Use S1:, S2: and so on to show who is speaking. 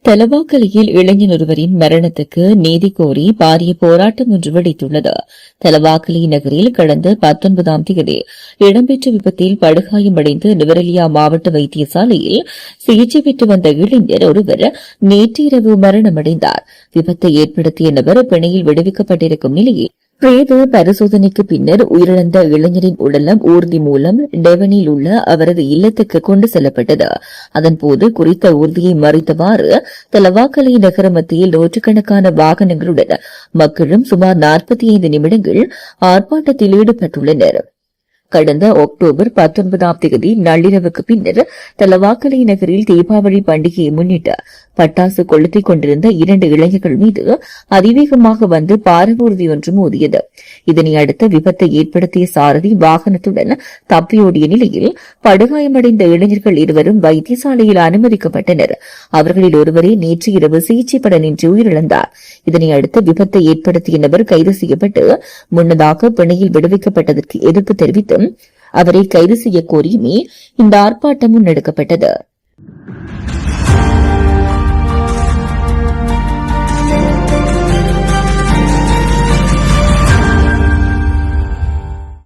S1: தலவாக்கலையில் இளைஞர் ஒருவரின் மரணத்துக்கு நீதி கோரி பாரிய போராட்டம் ஒன்று வெடித்துள்ளது. தலவாக்கலை நகரில் கடந்த 19ஆம் தேதி இடம்பெற்ற விபத்தில் படுகாயமடைந்து நுவரெலியா மாவட்ட வைத்தியசாலையில் சிகிச்சை பெற்று வந்த இளைஞர் ஒருவர் நேற்றிரவு மரணமடைந்தார். விபத்தை ஏற்படுத்திய நபர் பிணையில் விடுவிக்கப்பட்டிருக்கும் நிலையில் பிரேத பரிசோதனைக்கு பின்னர் உயிரிழந்த இளைஞரின் உடலம் ஊர்தி மூலம் டெவனில் உள்ள அவரது இல்லத்துக்கு கொண்டு செல்லப்பட்டது. அதன்போது குறித்த ஊர்தியை மறித்தவாறு தலவாக்கலை நகர மத்தியில் நூற்றுக்கணக்கான வாகனங்களுடன் மக்களும் சுமார் 45 நிமிடங்கள் ஆர்ப்பாட்டத்தில் ஈடுபட்டுள்ளனர். கடந்த அக்டோபர் 19ஆம் தேதி நள்ளிரவுக்கு பின்னர் தலவாக்கலை நகரில் தீபாவளி பண்டிகையை முன்னிட்டு பட்டாசு கொளுத்திக் கொண்டிருந்த 2 இளைஞர்கள் மீது அதிவேகமாக வந்து பாரவூர்தி ஒன்று மோதியது. இதனை அடுத்த விபத்தை ஏற்படுத்திய சாரதி வாகனத்துடன் தப்பியோடிய நிலையில் படுகாயமடைந்த இளைஞர்கள் இருவரும் வைத்தியசாலையில் அனுமதிக்கப்பட்டனர். அவர்களில் ஒருவரே நேற்று இரவு சிகிச்சை பலனின்றி உயிரிழந்தார். இதனை அடுத்து விபத்தை ஏற்படுத்திய நபர் கைது செய்யப்பட்டு முன்னதாக பிணையில் விடுவிக்கப்பட்டதற்கு எதிர்ப்பு தெரிவித்து அவரை கைது செய்ய கோரியுமே இந்த ஆர்ப்பாட்டம் முன்னெடுக்கப்பட்டது.